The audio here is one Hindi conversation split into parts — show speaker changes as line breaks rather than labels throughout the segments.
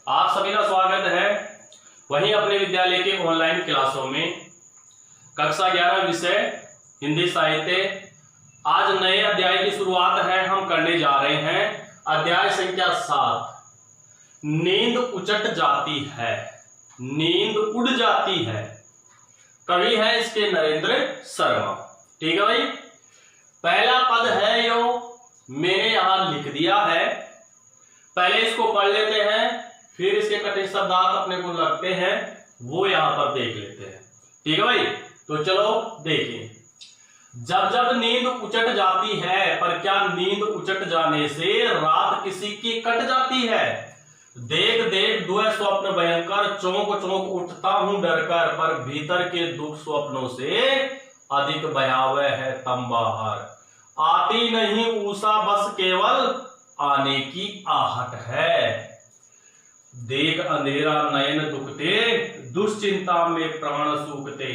आप सभी का स्वागत है वहीं अपने विद्यालय के ऑनलाइन क्लासों में। कक्षा 11 विषय हिंदी साहित्य। आज नए अध्याय की शुरुआत है, हम करने जा रहे हैं अध्याय संख्या 7। नींद उचट जाती है, नींद उड़ जाती है। कवि है इसके नरेंद्र शर्मा। ठीक है भाई। पहला पद है यो मैंने यहां लिख दिया है, पहले इसको पढ़ लेते हैं, फिर इसके कठिन शब्दार्थ अपने को लगते हैं वो यहां पर देख लेते हैं। ठीक है भाई। तो चलो देखिए। जब जब नींद उचट जाती है, पर क्या नींद उचट जाने से रात किसी की कट जाती है। देख देख दुए स्वप्न भयंकर, चौंक चौंक उठता हूं डरकर, पर भीतर के दुख स्वप्नों से अधिक भयावह है तम बाहर। आती नहीं ऊषा बस केवल आने की आहट है। देख अंधेरा नयन दुखते, दुश्चिंता में प्राण सूखते।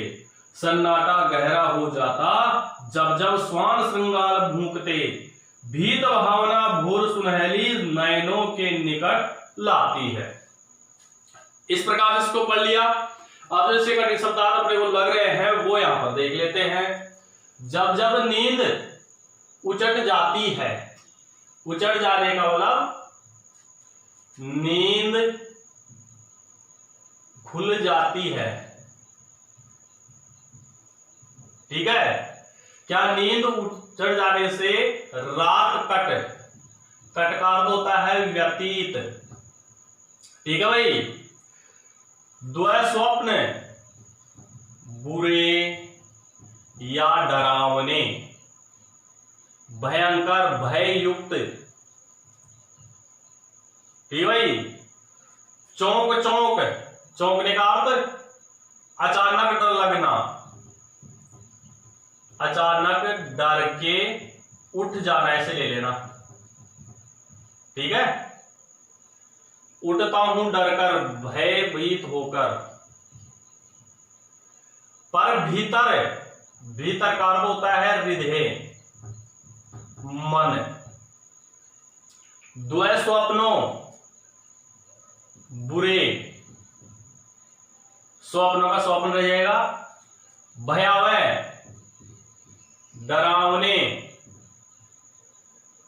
सन्नाटा गहरा हो जाता जब जब श्वान श्रृंगार भूकते। भीत भावना भोर सुनहली नयनों के निकट लाती है। इस प्रकार इसको पढ़ लिया। अब जैसे कठिन शब्दार्थ अपने को लग रहे हैं वो यहां पर देख लेते हैं। जब जब नींद उचट जाती है, उचट जाने का मतलब नींद खुल जाती है। ठीक है। क्या नींद उचट जाने से रात कट का अर्थ होता है व्यतीत। ठीक है भाई। द्वय स्वप्न बुरे या डरावने, भयंकर भय युक्त। ठीक भाई। चौंक चौंक, चौंकने का अर्थ अचानक डर लगना, अचानक डर के उठ जाना, ऐसे ले लेना। ठीक है। उठता हूं डरकर भयभीत होकर। पर भीतर, भीतर का अर्थ होता है हृदय मन। द्वय स्वप्नों बुरे, स्वप्नों का स्वप्न रह जाएगा। भयावह डरावने।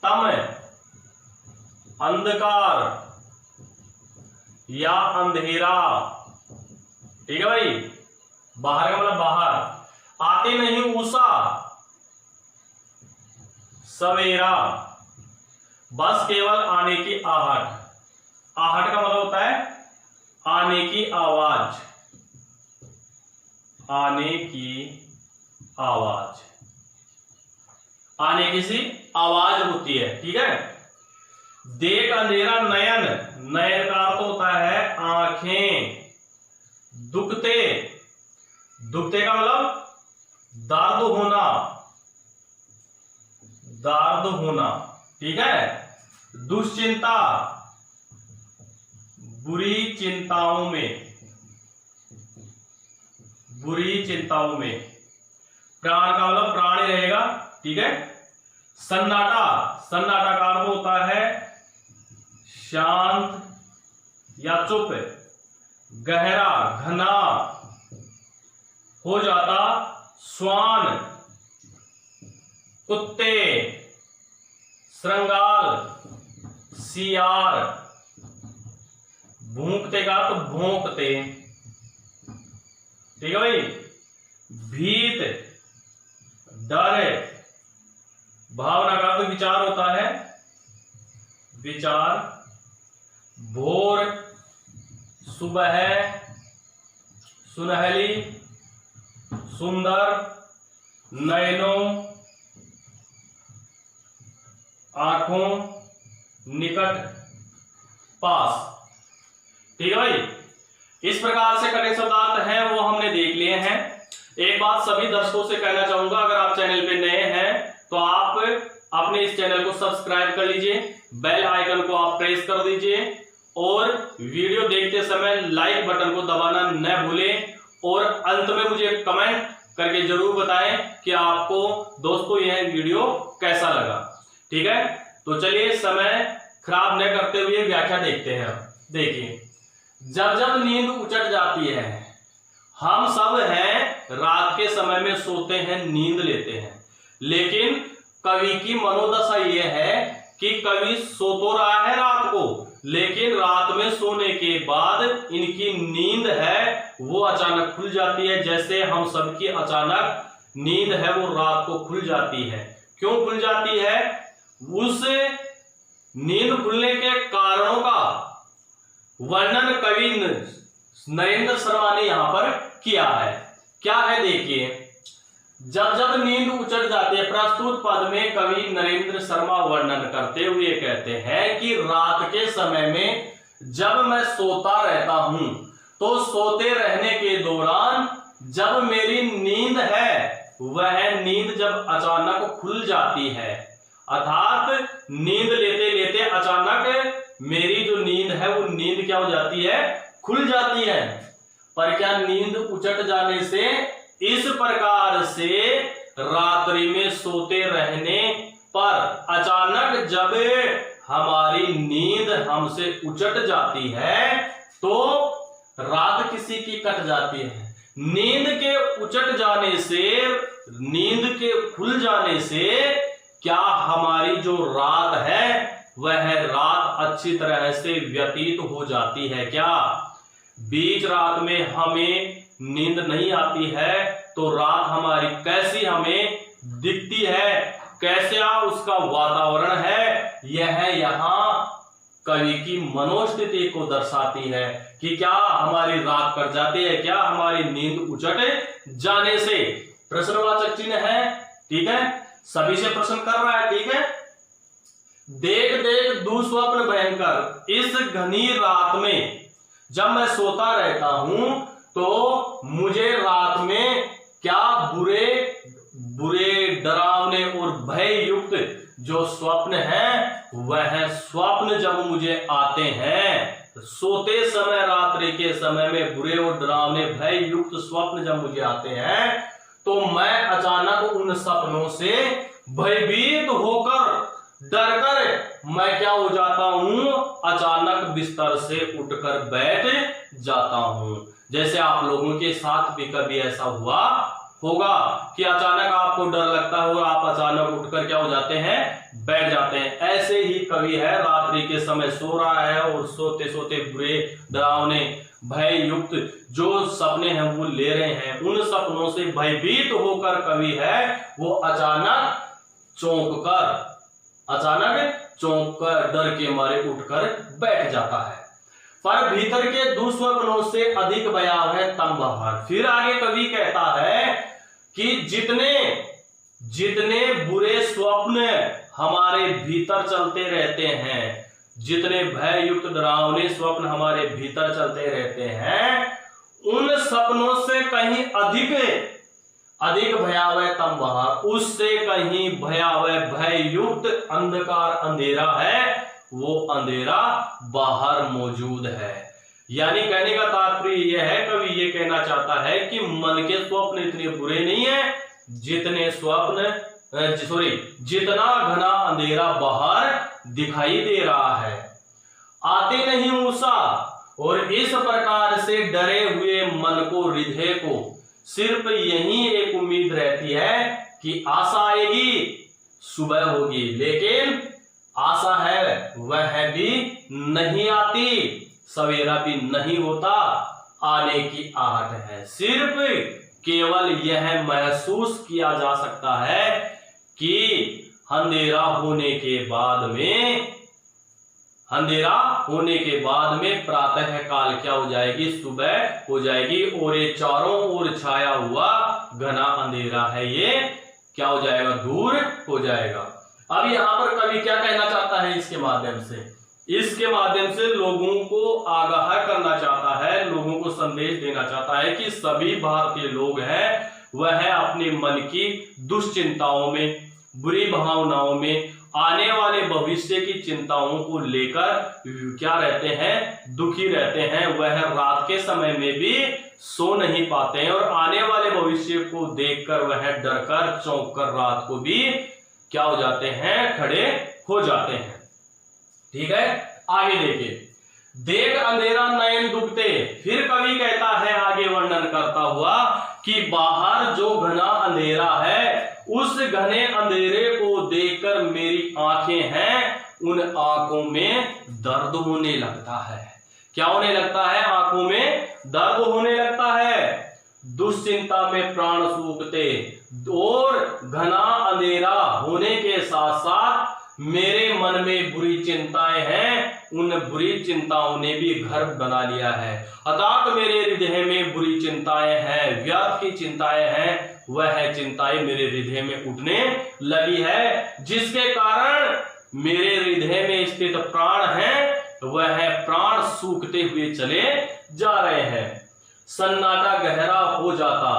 तम अंधकार या अंधेरा। ठीक है भाई। बाहर का मतलब बाहर। आती नहीं उषा सवेरा, बस केवल आने की आहट। आहट का मतलब होता है आने की आवाज, आने की आवाज, आने की सी आवाज होती है। ठीक है। देख अंधेरा नयन, नयन का अर्थ होता है आंखें। दुखते, दुखते का मतलब दर्द होना, दर्द होना। ठीक है। दुश्चिंता बुरी चिंताओं में, बुरी चिंताओं में। प्राण का मतलब प्राण ही रहेगा। ठीक है। सन्नाटा, सन्नाटा का अर्थ होता है शांत या चुप। गहरा घना हो जाता। श्वान कुत्ते, श्रृंगार सियार। भूंकते का तो भौंकते। ठीक है भाई। भीत डर, भावना का तो विचार होता है विचार। भोर सुबह, सुनहली सुंदर, नयनों आंखों निकट पास। ठीक है भाई। इस प्रकार से कठिन शब्दार्थ हैं वो हमने देख लिए हैं। एक बात सभी दर्शकों से कहना चाहूंगा, अगर आप चैनल पे नए हैं तो आप अपने इस चैनल को सब्सक्राइब कर लीजिए, बेल आइकन को आप प्रेस कर दीजिए और वीडियो देखते समय लाइक बटन को दबाना न भूलें। और अंत में मुझे कमेंट करके जरूर बताएं कि आपको दोस्तों यह वीडियो कैसा लगा। ठीक है। तो चलिए समय खराब न करते हुए व्याख्या देखते हैं। देखिए जब जब नींद उचट जाती है, हम सब हैं रात के समय में सोते हैं, नींद लेते हैं, लेकिन कवि की मनोदशा यह है कि कवि सो तो रहा है रात को, लेकिन रात में सोने के बाद इनकी नींद है वो अचानक खुल जाती है। जैसे हम सबकी अचानक नींद है वो रात को खुल जाती है। क्यों खुल जाती है? उस नींद खुलने के कारणों का वर्णन कवि नरेंद्र शर्मा ने यहां पर किया है। क्या है देखिए, जब जब नींद उचट जाती है, प्रस्तुत पद में कवि नरेंद्र शर्मा वर्णन करते हुए कहते हैं कि रात के समय में जब मैं सोता रहता हूं तो सोते रहने के दौरान जब मेरी नींद है वह नींद जब अचानक खुल जाती है, अर्थात नींद लेते लेते अचानक मेरी जो नींद है वो नींद क्या हो जाती है? खुल जाती है। पर क्या नींद उचट जाने से इस प्रकार से रात्रि में सोते रहने पर अचानक जब हमारी नींद हमसे उचट जाती है तो रात किसी की कट जाती है। नींद के उचट जाने से, नींद के खुल जाने से क्या हमारी जो रात है वह रात अच्छी तरह से व्यतीत हो जाती है। क्या बीच रात में हमें नींद नहीं आती है तो रात हमारी कैसी हमें दिखती है, कैसा उसका वातावरण है, यह यहाँ कवि की मनोस्थिति को दर्शाती है कि क्या हमारी रात कट जाती है, क्या हमारी नींद उचट जाने से। प्रश्नवाचक चिन्ह है, ठीक है, सभी से प्रश्न कर रहा है, ठीक है। देख देख दुस्वप्न भयंकर, इस घनी रात में जब मैं सोता रहता हूं तो मुझे रात में क्या बुरे बुरे डरावने और भय युक्त जो स्वप्न है वह स्वप्न जब मुझे आते हैं, सोते समय रात्रि के समय में बुरे और डरावने भय युक्त स्वप्न जब मुझे आते हैं तो मैं अचानक उन सपनों से भयभीत होकर डरकर मैं क्या हो जाता हूं? अचानक बिस्तर से उठकर बैठ जाता हूं। जैसे आप लोगों के साथ भी कभी ऐसा हुआ होगा कि अचानक आपको डर लगता है और आप अचानक उठकर क्या हो जाते हैं? बैठ जाते हैं। ऐसे ही कवि है, रात्रि के समय सो रहा है और सोते सोते बुरे डरावने भय युक्त जो सपने हैं वो ले रहे हैं। उन सपनों से भयभीत होकर कवि है वो अचानक चौंक कर डर के मारे उठकर बैठ जाता है। पर भीतर के दुस्वप्नों से अधिक भयावह है तम बाहर। फिर आगे कवि कहता है कि जितने बुरे स्वप्न हमारे भीतर चलते रहते हैं, जितने भय युक्त डरावने स्वप्न हमारे भीतर चलते रहते हैं, उन सपनों से कहीं अधिक भयावह तम बाहर, उससे कहीं भयावह भय युक्त अंधकार अंधेरा है, वो अंधेरा बाहर मौजूद है। यानी कहने का तात्पर्य यह है, कवि ये कहना चाहता है कि मन के स्वप्न इतने बुरे नहीं है जितना घना अंधेरा बाहर दिखाई दे रहा है। आते नहीं मूसा, और इस प्रकार से डरे हुए मन को, हृदय को सिर्फ यही एक उम्मीद रहती है कि आशा आएगी, सुबह होगी, लेकिन आशा है वह भी नहीं आती, सवेरा भी नहीं होता, आने की आहट है। सिर्फ केवल यह महसूस किया जा सकता है कि अंधेरा होने के बाद में प्रातः काल क्या हो जाएगी? सुबह हो जाएगी, और ये चारों ओर छाया हुआ घना अंधेरा है ये क्या हो जाएगा? दूर हो जाएगा। अब यहाँ पर कवि क्या कहना चाहता है? इसके माध्यम से लोगों को आगाह करना चाहता है, लोगों को संदेश देना चाहता है कि सभी भारतीय लोग हैं वह अपने मन की दुश्चिंताओं में, बुरी भावनाओं में, आने वाले भविष्य की चिंताओं को लेकर क्या रहते हैं? दुखी रहते हैं। वह रात के समय में भी सो नहीं पाते हैं और आने वाले भविष्य को देखकर वह डरकर चौंककर रात को भी क्या हो जाते हैं? खड़े हो जाते हैं। ठीक है, आगे देखिए। देख अंधेरा नयन दुखते। फिर कवि कहता है आगे वर्णन करता हुआ कि बाहर जो घना अंधेरा है, उस घने अंधेरे को देखकर मेरी आंखें हैं, उन आंखों में दर्द होने लगता है। क्या होने लगता है? आंखों में दर्द होने लगता है। दुश्चिंता में प्राण सूखते, और घना अंधेरा होने के साथ साथ मेरे मन में बुरी चिंताएं हैं, उन बुरी चिंताओं ने भी घर बना लिया है। अर्थात मेरे हृदय में बुरी चिंताएं हैं, व्यर्थ की चिंताएं हैं, वह चिंताएं मेरे हृदय में उठने लगी है, जिसके कारण मेरे हृदय में स्थित प्राण हैं, वह प्राण सूखते हुए चले जा रहे हैं। सन्नाटा गहरा हो जाता,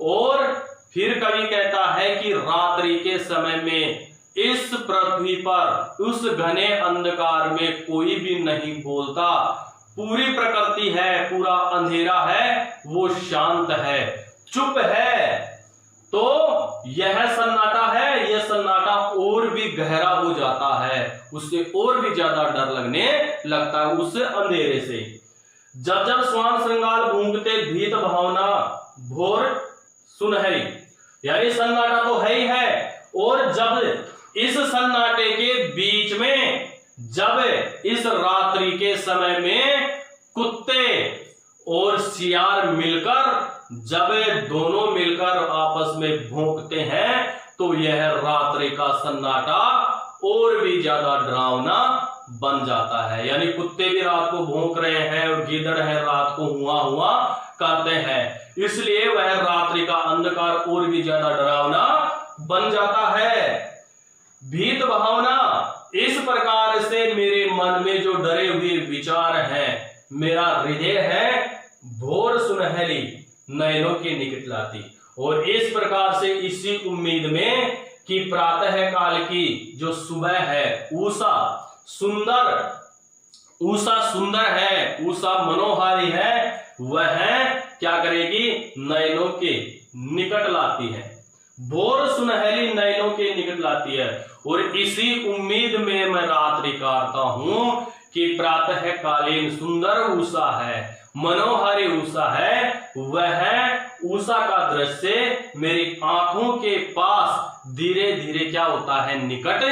और फिर कवि कहता है कि रात्रि के समय में इस पृथ्वी पर उस घने अंधकार में कोई भी नहीं बोलता, पूरी प्रकृति है, पूरा अंधेरा है, वो शांत है, चुप है। तो यह सन्नाटा है, यह सन्नाटा और भी गहरा हो जाता है, उससे और भी ज्यादा डर लगने लगता है उस अंधेरे से। जब जब श्वान श्रृंगार भूंगते भीत भावना भोर सुनहरी, यानी सन्नाटा तो है ही है, और जब इस सन्नाटे के बीच में, जब इस रात्रि के समय में कुत्ते और सियार मिलकर, जब दोनों मिलकर आपस में भौंकते हैं, तो यह रात्रि का सन्नाटा और भी ज्यादा डरावना बन जाता है। यानी कुत्ते भी रात को भौंक रहे हैं और गीदड़ है रात को हुआ हुआ करते हैं, इसलिए वह रात्रि का अंधकार और भी ज्यादा डरावना बन जाता है। भीत भावना, इस प्रकार से मेरे मन में जो डरे हुए विचार हैं, मेरा हृदय है भोर सुनहरी नयनों के निकट लाती, और इस प्रकार से इसी उम्मीद में कि प्रातः काल की जो सुबह है, उषा सुंदर है, उषा मनोहारी है, वह क्या करेगी? नयनों के निकट लाती है, भोर सुनहरी नयनों के निकट लाती है। और इसी उम्मीद में मैं रात्रि काटता हूं कि प्रातः कालीन सुंदर उषा है, मनोहारी उषा है, वह उषा का दृश्य मेरी आंखों के पास धीरे धीरे क्या होता है? निकट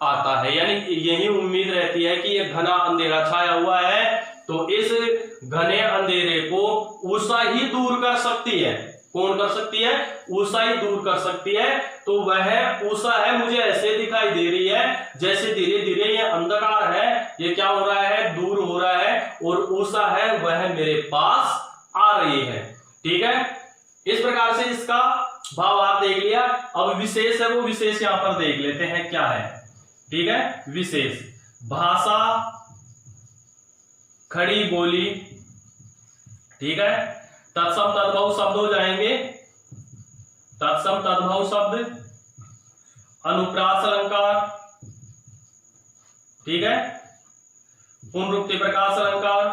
आता है। यानी यही उम्मीद रहती है कि यह घना अंधेरा छाया हुआ है, तो इस घने अंधेरे को उषा ही दूर कर सकती है। कौन कर सकती है? उषा ही दूर कर सकती है। तो वह उषा है, मुझे ऐसे दिखाई दे रही है जैसे धीरे धीरे यह अंधकार है, ये क्या हो रहा है? दूर हो रहा है, और उषा है वह मेरे पास आ रही है। ठीक है, इस प्रकार से इसका भाव आप देख लिया। अब विशेष है, वो विशेष यहां पर देख लेते हैं क्या है। ठीक है, विशेष भाषा खड़ी बोली, ठीक है, तत्सम तद्भव शब्द हो जाएंगे, तत्सम तद्भव शब्द, अनुप्रास अलंकार, ठीक है, पुनरुक्ति प्रकाश अलंकार,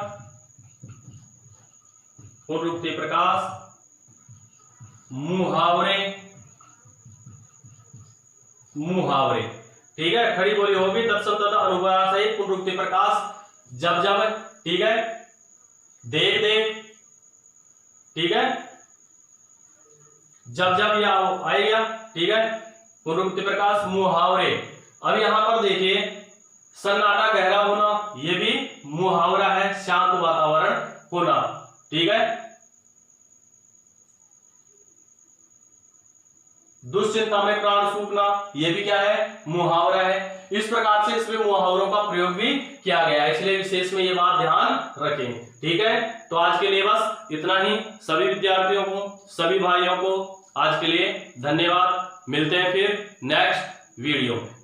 पुनरुक्ति प्रकाश, मुहावरे, मुहावरे, ठीक है, खड़ी बोली होगी, तत्सम तथा अनुप्रास है, पुनरुक्ति प्रकाश, जब जब, ठीक है, देख देख, ठीक है, जब जब यह आएगा, ठीक है, पुनरुक्ति प्रकाश, मुहावरे। अब यहां पर देखिए, सन्नाटा गहरा होना, यह भी मुहावरा है, शांत वातावरण होना, ठीक है। दुश्चिंता में प्राण सूखना, यह भी क्या है? मुहावरा है। इस प्रकार से इसमें मुहावरों का प्रयोग भी किया गया है, इसलिए विशेष में ये बात ध्यान रखें। ठीक है, तो आज के लिए बस इतना ही। सभी विद्यार्थियों को, सभी भाइयों को आज के लिए धन्यवाद। मिलते हैं फिर नेक्स्ट वीडियो में।